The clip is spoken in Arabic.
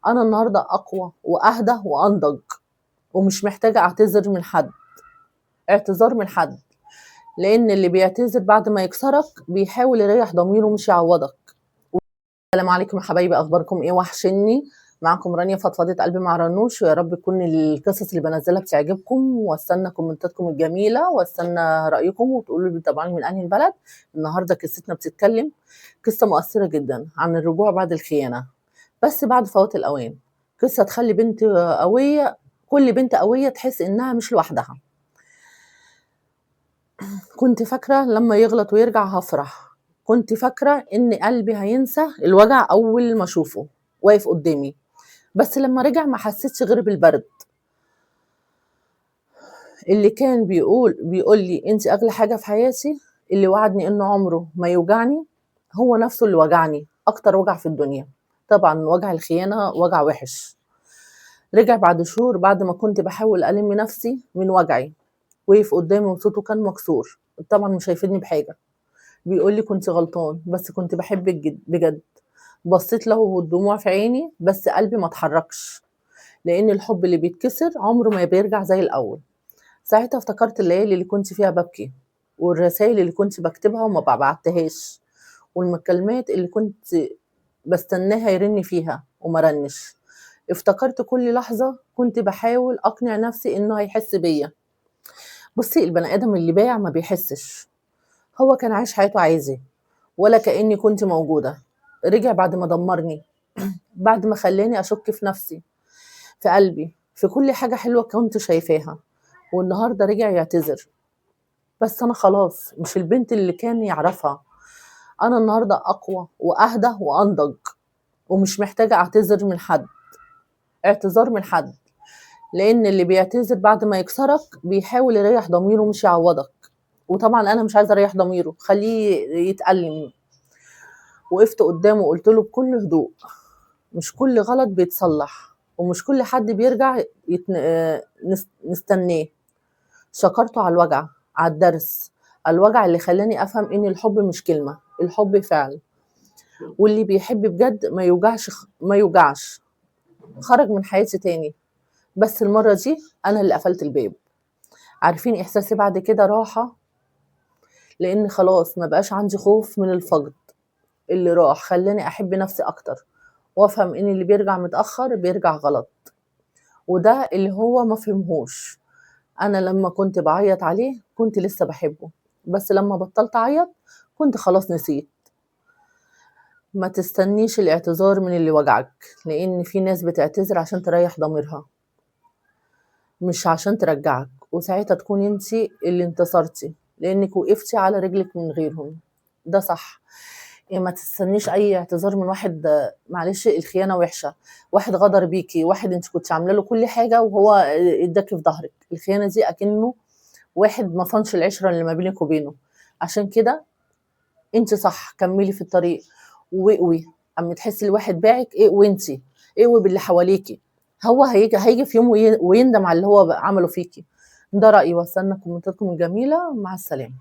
أنا النهارده أقوى وأهدى وأنضج، ومش محتاجة أعتذر من حد، اعتذار من حد، لإن اللي بيعتذر بعد ما يكسرك بيحاول يريّح ضميره مش يعوّضك. السلام عليكم يا حبايبي، أخباركم إيه؟ وحشني. معاكم رانيا فضفضة قلبي مع رنوش، ويا رب تكون القصص اللي بانزّلها بتعجبكم، واستنى كومنتاتكم الجميلة، واستنى رأيكم وتقولوا لي طبعًا من أنهي البلد. النهارده قصتنا بتتكلم قصة مؤثرة جدًا عن الرجوع بعد الخيانة، بس بعد فوات الأوان. قصة تخلّي بنت قوية، كل بنت قوية تحس إنها مش لوحدها. كنت فاكرة لمّا يغلط ويرجع هافرح، كنت فاكرة إن قلبي هينسى الوجع أول ما أشوفه واقف قدّامي، بس لمّا رجع ما حسيتش غير بالبرد. اللي كان بيقول لي أنتِ أغلى حاجة في حياتي، اللي وعدني إنه عمره ما يوجعني، هو نفسه اللي وجعني أكتر وجع في الدنيا. طبعًا وجع الخيانة وجع وِحِش. رجع بعد شهور بعد ما كنت باحاول ألِم نفسي من وجعي، وقف قدّامي وصوته كان مكسور، طبعًا مش هيفيدني بحاجة. بيقول لي: "كنتِ غلطان، بس كنت باحبِك بجد." بصيت له والدموع في عيني، بس قلبي ما اتحركش، لإن الحب اللي بيتكسر عمره ما بيرجع زي الأول. ساعتها افتكرت الليالي اللي كنت فيها بابكي، والرسايل اللي كنت باكتبها وما بعتّهاش، والمكالمات اللي كنت باستناها يرن فيها وما رنّش. افتكرت كل لحظة كنت باحاول أقنع نفسي إنه هيحس بيّا. بُصّي، البني آدم اللي بايع ما بيحسّش، هو كان عايش حياته عادي، ولا كإني كنت موجودة. رجع بعد ما دمّرني، بعد ما خلّاني أشُك في نفسي، في قلبي، في كل حاجة حلوة كنت شايفاها، والنهارده رجع يعتذر. بس أنا خلاص مش البنت اللي كان يعرفها. أنا النهارده أقوى وأهدى وأنضج، ومش محتاجة أعتذر من حد، اعتذار من حد، لإن اللي بيعتذر بعد ما يكسرك بيحاول يريّح ضميره مش يعوّضك. وطبعًا أنا مش عايزة أريّح ضميره، خلّيه يتألم. وقفت قدّامه وقُلت له بكل هدوء: مش كل غلط بيتصلّح، ومش كل حد بيرجع يتن نستناه. شكرته على الوجع، على الدرس، على الوجع اللي خلّاني أفهم إن الحب مش كلمة، الحب فعل، واللي بيحب بجد ما يوجعش. خرج من حياتي تاني، بس المرّة دي أنا اللي قفلت الباب. عارفين إحساسي بعد كده؟ راحة، لإن خلاص ما بقاش عندي خوف من الفقد. اللي راح خلّاني أحب نفسي أكتر، وأفهم إن اللي بيرجع متأخّر بيرجع غلط، وده اللي هو ما فهمهوش. أنا لمّا كنت باعيّط عليه كنت لسه باحبه، بس لمّا بطّلت أعيّط كنت خلاص نسيت. ما تستنيش الاعتذار من اللي وجعك، لإن في ناس بتعتذر عشان تريّح ضميرها، مش عشان ترجّعك، وساعتها تكوني أنتِ اللي انتصرتِ، لإنِّك وقفتِ على رجلِك من غيرهم. ده صح. ما تستنيش أي اعتذار من واحد. معلش، الخيانة وِحشة، واحد غدر بيكِ، واحد أنتِ كنتِ عاملة له كل حاجة وهو ادّاكِ في ضهرِك. الخيانة دي أكنه واحد ما صانش العِشرة اللي ما بينِك وبينه. عشان كده أنتِ صح، كمّلي في الطريق واقوي. أمّا تحسّي الواحد باعِك، اقوي أنتِ، اقوي باللي حواليكِ. هو هييجي في يوم ويندم على اللي هو عمله فيكِ. ده رأيي، واستنى كومنتاتكم الجميلة. مع السلامة.